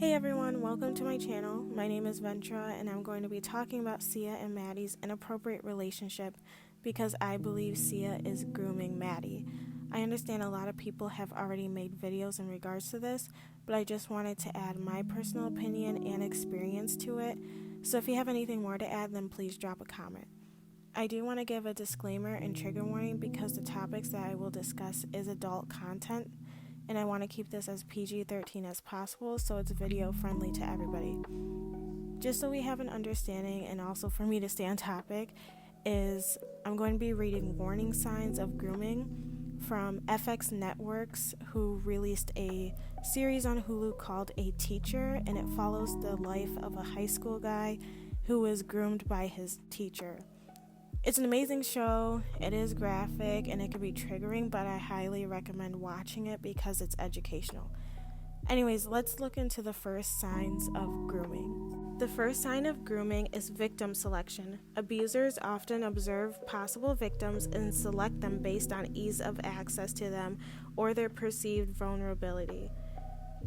Hey everyone, welcome to my channel. My name is Ventra and I'm going to be talking about Sia and Maddie's inappropriate relationship because I believe Sia is grooming Maddie. I understand a lot of people have already made videos in regards to this, but I just wanted to add my personal opinion and experience to it. So if you have anything more to add, then please drop a comment. I do want to give a disclaimer and trigger warning because the topics that I will discuss is adult content, and I want to keep this as PG-13 as possible so it's video friendly to everybody. Just so we have an understanding and also for me to stay on topic is I'm going to be reading warning signs of grooming from FX Networks, who released a series on Hulu called A Teacher, and it follows the life of a high school guy who was groomed by his teacher. It's an amazing show, it is graphic, and it can be triggering, but I highly recommend watching it because it's educational. Anyways, let's look into the first signs of grooming. The first sign of grooming is victim selection. Abusers often observe possible victims and select them based on ease of access to them or their perceived vulnerability.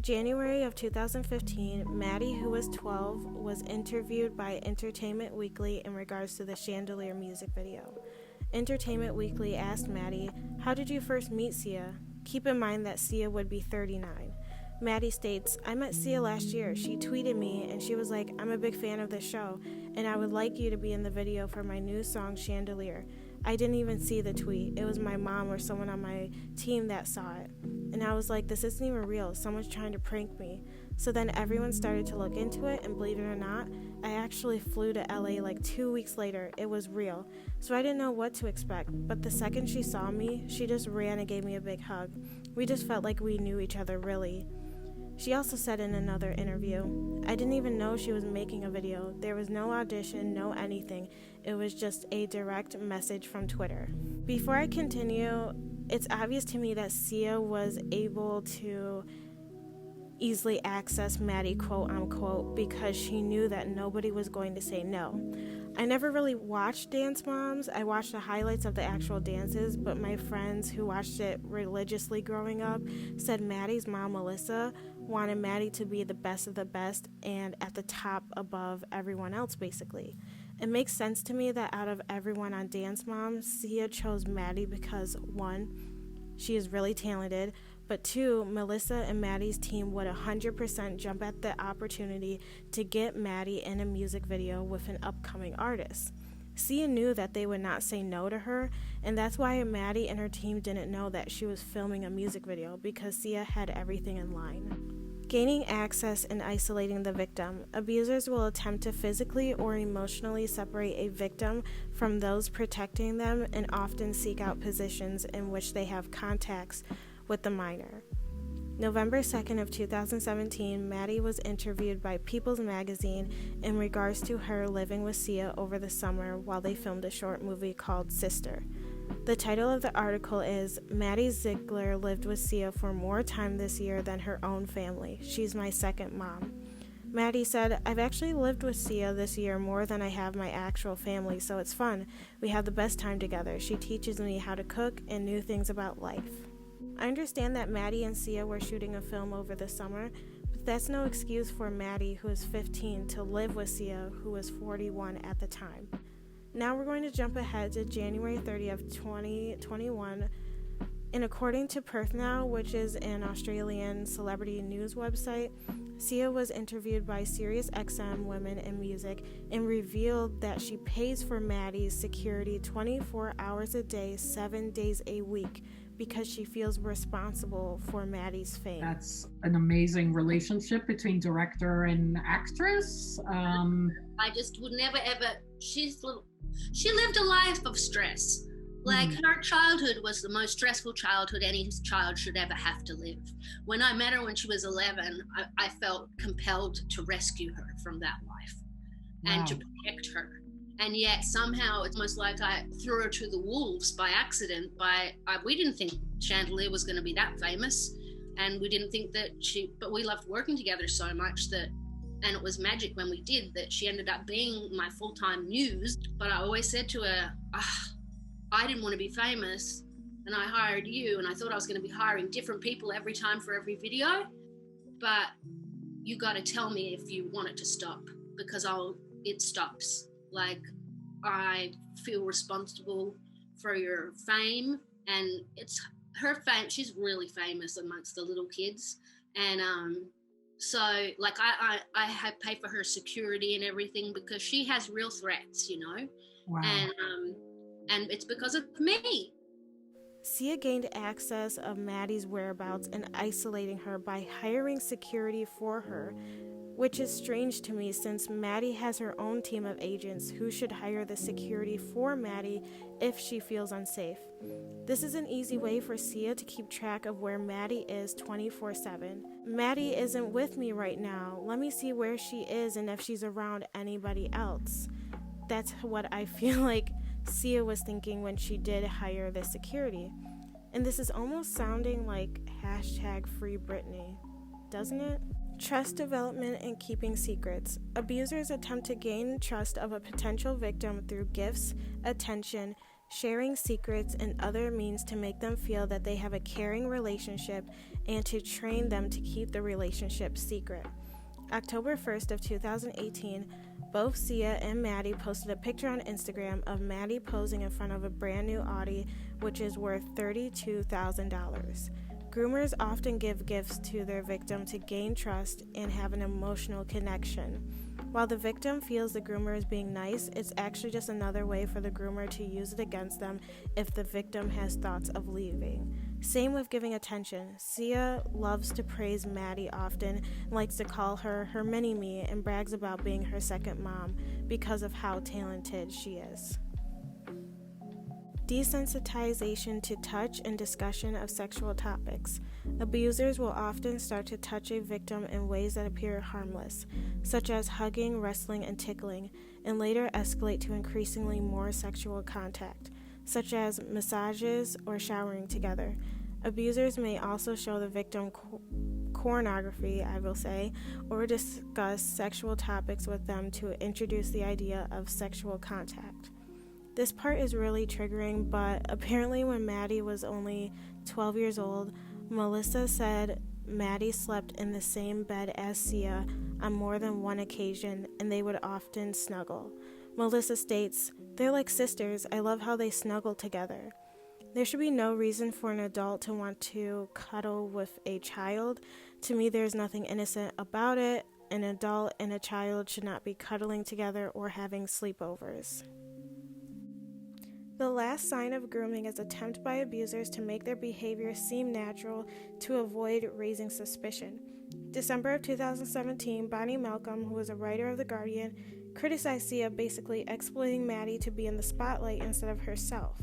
January of 2015, Maddie, who was 12, was interviewed by Entertainment Weekly in regards to the Chandelier music video. Entertainment Weekly asked Maddie, "How did you first meet Sia?" Keep in mind that Sia would be 39. Maddie states, "I met Sia last year. She tweeted me and she was like, 'I'm a big fan of this show and I would like you to be in the video for my new song Chandelier.' I didn't even see the tweet. It was my mom or someone on my team that saw it. And I was like, this isn't even real. Someone's trying to prank me." So then everyone started to look into it, and believe it or not, I actually flew to LA like 2 weeks later. It was real. So I didn't know what to expect, but the second she saw me, she just ran and gave me a big hug. We just felt like we knew each other really. She also said in another interview, "I didn't even know she was making a video. There was no audition, no anything. It was just a direct message from Twitter." Before I continue, it's obvious to me that Sia was able to easily access Maddie, quote unquote, because she knew that nobody was going to say no. I never really watched Dance Moms. I watched the highlights of the actual dances, but my friends who watched it religiously growing up said Maddie's mom, Melissa, wanted Maddie to be the best of the best and at the top above everyone else, basically. It makes sense to me that out of everyone on Dance Moms, Sia chose Maddie because, one, she is really talented, but two, Melissa and Maddie's team would 100% jump at the opportunity to get Maddie in a music video with an upcoming artist. Sia knew that they would not say no to her, and that's why Maddie and her team didn't know that she was filming a music video, because Sia had everything in line. Gaining access and isolating the victim. Abusers will attempt to physically or emotionally separate a victim from those protecting them and often seek out positions in which they have contacts with the minor. November 2nd of 2017, Maddie was interviewed by People's Magazine in regards to her living with Sia over the summer while they filmed a short movie called Sister. The title of the article is, "Maddie Ziegler lived with Sia for more time this year than her own family. She's my second mom." Maddie said, "I've actually lived with Sia this year more than I have my actual family, so it's fun. We have the best time together. She teaches me how to cook and new things about life." I understand that Maddie and Sia were shooting a film over the summer, but that's no excuse for Maddie, who is 15, to live with Sia, who was 41 at the time. Now we're going to jump ahead to January 30th, 2021. And according to Perth Now, which is an Australian celebrity news website, Sia was interviewed by SiriusXM Women in Music and revealed that she pays for Maddie's security 24 hours a day, 7 days a week, because she feels responsible for Maddie's fame. That's an amazing relationship between director and actress. I just would never ever, she lived a life of stress. Like her childhood was the most stressful childhood any child should ever have to live. When I met her when she was 11, I felt compelled to rescue her from that life and to protect her. And yet somehow it's almost like I threw her to the wolves by accident. We didn't think Chandelier was going to be that famous, and we didn't think that but we loved working together so much and it was magic when we did, that she ended up being my full-time muse. But I always said to her, I didn't want to be famous, and I hired you, and I thought I was going to be hiring different people every time for every video. But you got to tell me if you want it to stop, because it stops. Like, I feel responsible for your fame, and it's her fame. She's really famous amongst the little kids, and so like I have pay for her security and everything because she has real threats, you know. Wow. And it's because of me. Sia gained access of Maddie's whereabouts and isolating her by hiring security for her, which is strange to me since Maddie has her own team of agents who should hire the security for Maddie if she feels unsafe. This is an easy way for Sia to keep track of where Maddie is 24/7. Maddie isn't with me right now. Let me see where she is and if she's around anybody else. That's what I feel like Sia was thinking when she did hire the security. And this is almost sounding like #FreeBritney, doesn't it? Trust development and keeping secrets. Abusers attempt to gain trust of a potential victim through gifts, attention, sharing secrets, and other means to make them feel that they have a caring relationship and to train them to keep the relationship secret. October 1st of 2018, both Sia and Maddie posted a picture on Instagram of Maddie posing in front of a brand new Audi, which is worth $32,000. Groomers often give gifts to their victim to gain trust and have an emotional connection. While the victim feels the groomer is being nice, it's actually just another way for the groomer to use it against them if the victim has thoughts of leaving. Same with giving attention. Sia loves to praise Maddie often, likes to call her her mini-me, and brags about being her second mom because of how talented she is. Desensitization to touch and discussion of sexual topics. Abusers will often start to touch a victim in ways that appear harmless, such as hugging, wrestling, and tickling, and later escalate to increasingly more sexual contact, such as massages or showering together. Abusers may also show the victim pornography, I will say, or discuss sexual topics with them to introduce the idea of sexual contact. This part is really triggering, but apparently when Maddie was only 12 years old, Melissa said Maddie slept in the same bed as Sia on more than one occasion, and they would often snuggle. Melissa states, "They're like sisters. I love how they snuggle together." There should be no reason for an adult to want to cuddle with a child. To me, there's nothing innocent about it. An adult and a child should not be cuddling together or having sleepovers. The last sign of grooming is attempt by abusers to make their behavior seem natural to avoid raising suspicion. December of 2017, Bonnie Malcolm, who was a writer of The Guardian, criticized Sia basically exploiting Maddie to be in the spotlight instead of herself.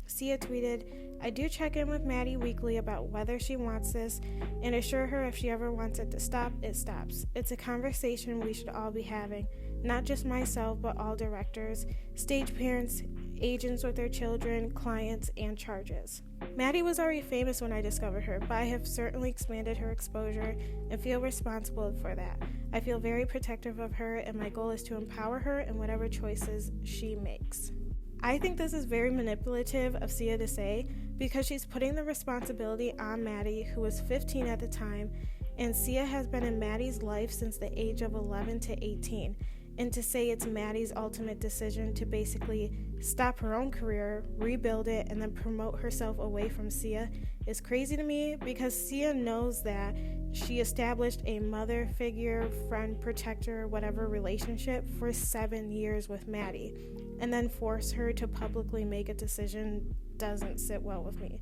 Sia tweeted, "I do check in with Maddie weekly about whether she wants this and assure her if she ever wants it to stop, it stops. It's a conversation we should all be having, not just myself, but all directors, stage parents, agents with their children, clients, and charges." Maddie was already famous when I discovered her, but I have certainly expanded her exposure and feel responsible for that. I feel very protective of her, and my goal is to empower her in whatever choices she makes. I think this is very manipulative of Sia to say, because she's putting the responsibility on Maddie, who was 15 at the time, and Sia has been in Maddie's life since the age of 11 to 18. And to say it's Maddie's ultimate decision to basically stop her own career, rebuild it, and then promote herself away from Sia is crazy to me, because Sia knows that she established a mother figure, friend, protector, whatever relationship for 7 years with Maddie, and then force her to publicly make a decision doesn't sit well with me.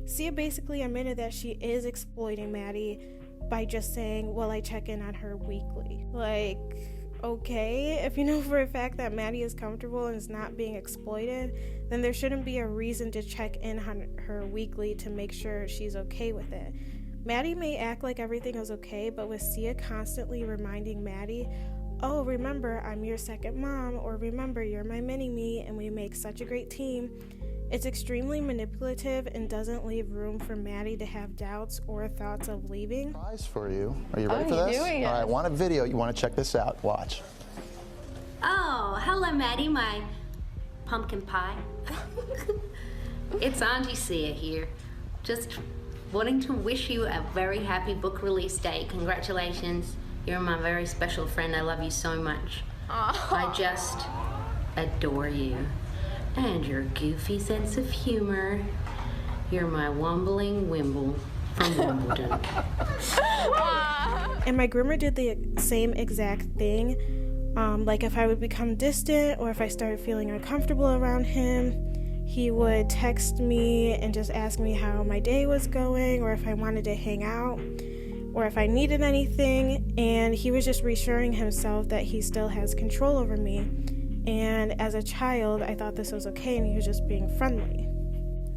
Sia basically admitted that she is exploiting Maddie by just saying, "Well, I check in on her weekly." Like, okay, if you know for a fact that Maddie is comfortable and is not being exploited, then there shouldn't be a reason to check in on her weekly to make sure she's okay with it. Maddie may act like everything is okay, but with Sia constantly reminding Maddie, "Oh, remember, I'm your second mom," or "Remember, you're my mini-me and we make such a great team," it's extremely manipulative and doesn't leave room for Maddie to have doubts or thoughts of leaving. Surprise for you. Are you ready for this? Doing it? All right, I want a video. You want to check this out. Watch. Oh, hello, Maddie, my pumpkin pie. It's Auntie Sia here. Just wanting to wish you a very happy book release day. Congratulations. You're my very special friend. I love you so much. I just adore you. And your goofy sense of humor. You're my wumbling wimble from Wimbledon. And my groomer did the same exact thing. Like if I would become distant or if I started feeling uncomfortable around him, he would text me and just ask me how my day was going or if I wanted to hang out or if I needed anything. And he was just reassuring himself that he still has control over me. And as a child, I thought this was okay and he was just being friendly.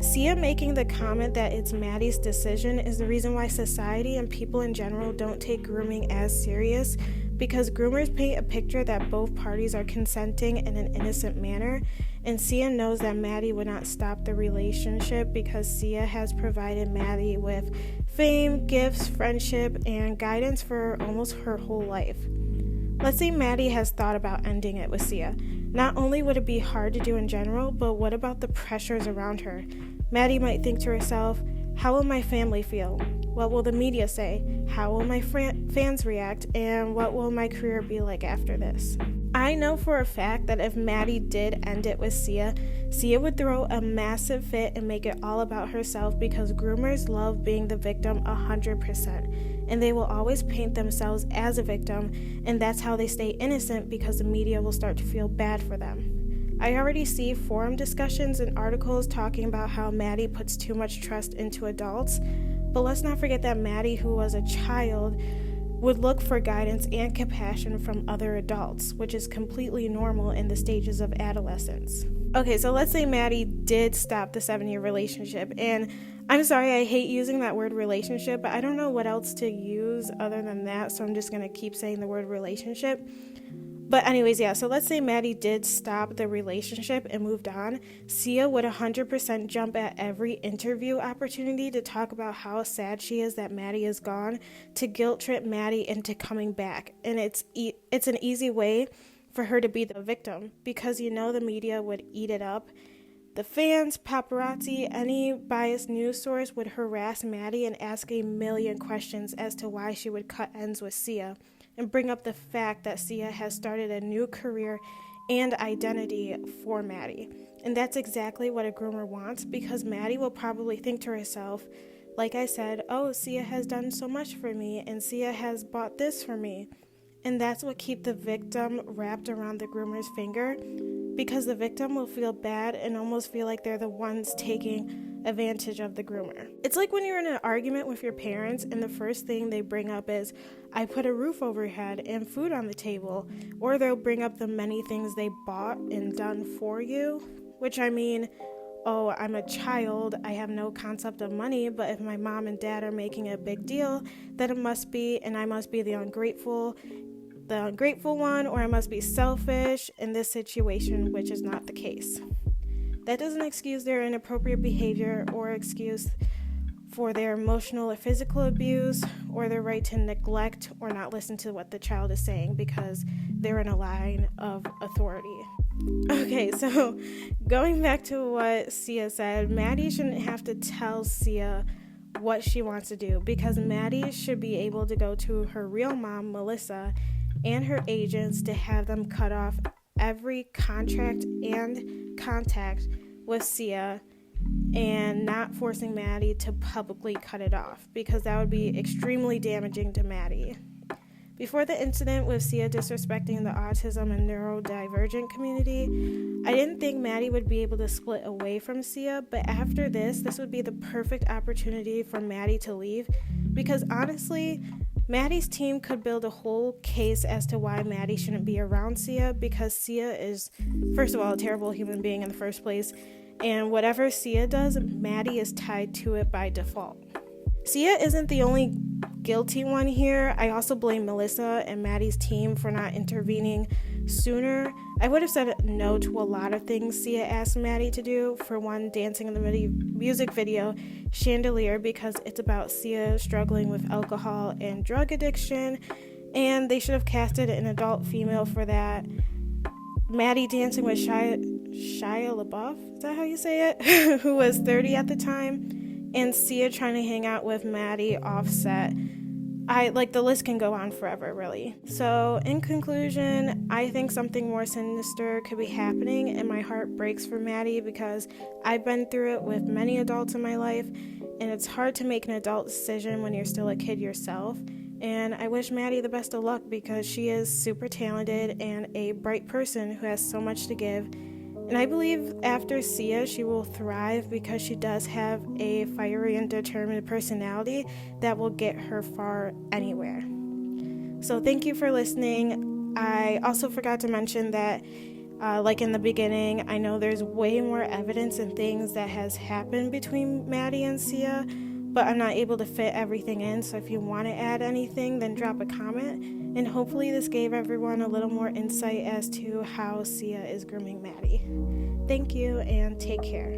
Sia making the comment that it's Maddie's decision is the reason why society and people in general don't take grooming as serious, because groomers paint a picture that both parties are consenting in an innocent manner, and Sia knows that Maddie would not stop the relationship because Sia has provided Maddie with fame, gifts, friendship, and guidance for almost her whole life. Let's say Maddie has thought about ending it with Sia. Not only would it be hard to do in general, but what about the pressures around her? Maddie might think to herself, how will my family feel? What will the media say? How will my fans react? And what will my career be like after this? I know for a fact that if Maddie did end it with Sia, Sia would throw a massive fit and make it all about herself, because groomers love being the victim 100%. And they will always paint themselves as a victim, and that's how they stay innocent, because the media will start to feel bad for them. I already see forum discussions and articles talking about how Maddie puts too much trust into adults, but let's not forget that Maddie, who was a child, would look for guidance and compassion from other adults, which is completely normal in the stages of adolescence. Okay, so let's say Maddie did stop the 7-year relationship, and I'm sorry, I hate using that word relationship, but I don't know what else to use other than that, so I'm just going to keep saying the word relationship. But anyways, yeah, so let's say Maddie did stop the relationship and moved on. Sia would 100% jump at every interview opportunity to talk about how sad she is that Maddie is gone, to guilt trip Maddie into coming back. And it's an easy way for her to be the victim, because you know the media would eat it up. The fans, paparazzi, any biased news source would harass Maddie and ask a million questions as to why she would cut ends with Sia, and bring up the fact that Sia has started a new career and identity for Maddie. And that's exactly what a groomer wants, because Maddie will probably think to herself, like I said, oh, Sia has done so much for me, and Sia has bought this for me. And that's what keeps the victim wrapped around the groomer's finger, because the victim will feel bad and almost feel like they're the ones taking advantage of the groomer. It's like when you're in an argument with your parents and the first thing they bring up is, I put a roof over your head and food on the table, or they'll bring up the many things they bought and done for you, which I mean, oh, I'm a child, I have no concept of money, but if my mom and dad are making a big deal, then it must be, and I must be the ungrateful one, or I must be selfish in this situation, which is not the case. That doesn't excuse their inappropriate behavior or excuse for their emotional or physical abuse, or their right to neglect or not listen to what the child is saying because they're in a line of authority. Okay, so going back to what Sia said, Maddie shouldn't have to tell Sia what she wants to do, because Maddie should be able to go to her real mom, Melissa, and her agents to have them cut off every contract and contact with Sia, and not forcing Maddie to publicly cut it off, because that would be extremely damaging to Maddie. Before the incident with Sia disrespecting the autism and neurodivergent community, I didn't think Maddie would be able to split away from Sia, but after this would be the perfect opportunity for Maddie to leave, because honestly, Maddie's team could build a whole case as to why Maddie shouldn't be around Sia, because Sia is, first of all, a terrible human being in the first place, and whatever Sia does, Maddie is tied to it by default. Sia isn't the only guilty one here. I also blame Melissa and Maddie's team for not intervening sooner. I would have said no to a lot of things Sia asked Maddie to do. For one, dancing in the music video Chandelier, because it's about Sia struggling with alcohol and drug addiction, and they should have casted an adult female for that. Maddie dancing with Shia LaBeouf, is that how you say it? Who was 30 at the time, and Sia trying to hang out with Maddie offset. the list can go on forever, really. So in conclusion, I think something more sinister could be happening, and my heart breaks for Maddie because I've been through it with many adults in my life, and it's hard to make an adult decision when you're still a kid yourself. And I wish Maddie the best of luck because she is super talented and a bright person who has so much to give. And I believe after Sia, she will thrive because she does have a fiery and determined personality that will get her far anywhere. So thank you for listening. I also forgot to mention that, like in the beginning, I know there's way more evidence and things that has happened between Maddie and Sia, but I'm not able to fit everything in. So if you want to add anything, then drop a comment. And hopefully this gave everyone a little more insight as to how Sia is grooming Maddie. Thank you and take care.